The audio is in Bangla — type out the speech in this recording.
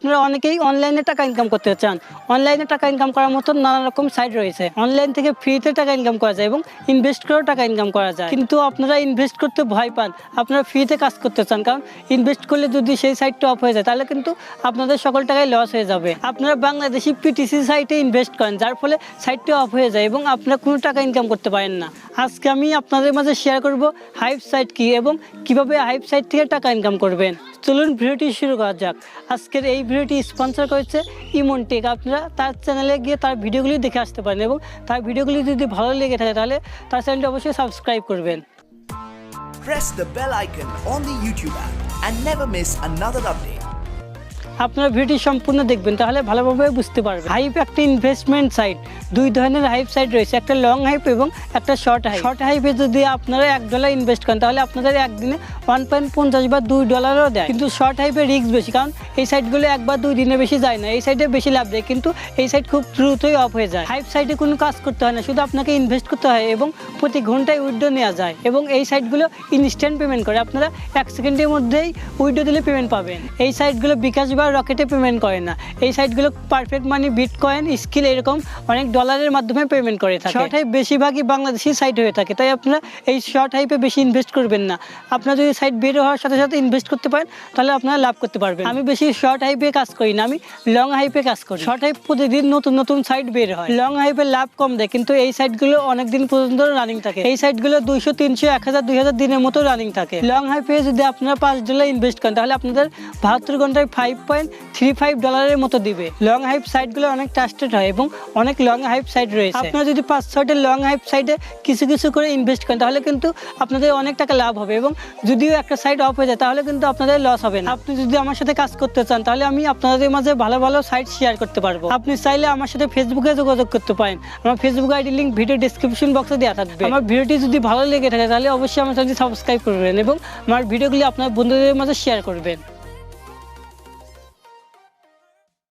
আপনারা অনেকেই অনলাইনে টাকা ইনকাম করতে চান। অনলাইনে টাকা ইনকাম করার মতো নানা রকম সাইট রয়েছে। অনলাইন থেকে ফ্রিতে টাকা ইনকাম করা যায় এবং ইনভেস্ট করেও টাকা ইনকাম করা যায়। কিন্তু আপনারা ইনভেস্ট করতে ভয় পান, আপনারা ফ্রিতে কাজ করতে চান, কারণ ইনভেস্ট করলে যদি সেই সাইটটা অফ হয়ে যায় তাহলে কিন্তু আপনাদের সকল টাকায় লস হয়ে যাবে। আপনারা বাংলাদেশি পিটিসি সাইটে ইনভেস্ট করেন, যার ফলে সাইটটা অফ হয়ে যায় এবং আপনারা কোনো টাকা ইনকাম করতে পারেন না। আজকে আমি আপনাদের মাঝে শেয়ার করব হাইপ সাইট কি এবং কিভাবে হাইপ সাইট থেকে টাকা ইনকাম করবেন। চলুন ভিডিওটি শুরু করা যাক। আজকের এই ভিডিওটি স্পন্সর করেছে EmoN Tech। আপনারা তার চ্যানেলে গিয়ে তার ভিডিওগুলি দেখে আসতে পারেন এবং তার ভিডিওগুলি যদি ভালো লেগে থাকে তাহলে তার চ্যানেলটি অবশ্যই সাবস্ক্রাইব করবেন। Press the bell icon on the YouTube app and never miss another update. আপনারা ভিডিওটি সম্পূর্ণ দেখবেন, তাহলে ভালোভাবে বুঝতে পারবেন। হাইপ একটা ইনভেস্টমেন্ট সাইট। দুই ধরনের হাইপ সাইট রয়েছে, একটা লং হাইপ এবং একটা শর্ট হাইপ। শর্ট হাইপে যদি আপনারা $1 ইনভেস্ট করেন তাহলে আপনাদের একদিনে 1.50 বা $2 দেয়। কিন্তু শর্ট হাইপে রিস্ক বেশি, কারণ এই সাইটগুলো 1 বা 2 দিনে বেশি যায় না। এই সাইটে বেশি লাভ দেয়, কিন্তু এই সাইট খুব দ্রুতই অফ হয়ে যায়। হাইপ সাইটে কোনো কাজ করতে হয় না, শুধু আপনাকে ইনভেস্ট করতে হয় এবং প্রতি ঘন্টায় উইথড্র নেওয়া যায়। এবং এই সাইটগুলো ইনস্ট্যান্ট পেমেন্ট করে, আপনারা 1 সেকেন্ডের মধ্যেই উইথড্র দিলে পেমেন্ট পাবেন। এই সাইটগুলো বিকাশ বা রকেটে পেমেন্ট করে না। এই সাইটগুলো পারফেক্ট মানি, বিটকয়েন, স্কিল এরকম অনেক ডলারের মাধ্যমে পেমেন্ট করে থাকে। শর্ট হাইপ বেশিরভাগই বাংলাদেশি সাইট হয়ে থাকে, তাই আপনারা এই শর্ট হাইপে বেশি ইনভেস্ট করবেন না। আপনারা যদি সাইট বের হওয়ার সাথে সাথে ইনভেস্ট করতে পারেন তাহলে আপনারা লাভ করতে পারবেন। আমি বেশি শর্ট হাইপে কাজ করি না, আমি লং হাইপে কাজ করি। শর্ট হাইপ প্রতিদিন নতুন নতুন সাইট বের হয়। লং হাইপে লাভ কম দেয়, কিন্তু এই সাইটগুলো অনেক দিন পর্যন্ত রানিং থাকে। এই সাইটগুলো 200, 300, 1000, 2000 দিনের মতো রানিং থাকে। লং হাইপে যদি আপনারা $5 ইনভেস্ট করেন তাহলে আপনাদের 72 ঘন্টায় $5.35 মতো দিবে। লং হাইপ সাইটগুলো অনেক ট্রাস্টেড হয় এবং অনেক লং হাইপ সাইট রয়েছে। আপনারা যদি 5-6টা লং হাইপ সাইটে কিছু কিছু করে ইনভেস্ট করেন তাহলে কিন্তু আপনাদের অনেক টাকা লাভ হবে এবং যদিও একটা সাইট অফ হয়ে যায় তাহলে কিন্তু আপনাদের লস হবে না। আপনি যদি আমার সাথে কাজ করতে চান তাহলে আমি আপনাদের মাঝে ভালো ভালো সাইট শেয়ার করতে পারবো। আপনি চাইলে আমার সাথে ফেসবুকে যোগাযোগ করতে পারেন। আমার Facebook ID link video description বক্সে দেওয়া থাকবে। আমার ভিডিওটি যদি ভালো লেগে থাকে তাহলে অবশ্যই আমার চ্যানেলটি সাবস্ক্রাইব করবেন এবং আমার ভিডিওগুলি আপনার বন্ধুদের মাঝে শেয়ার করবেন।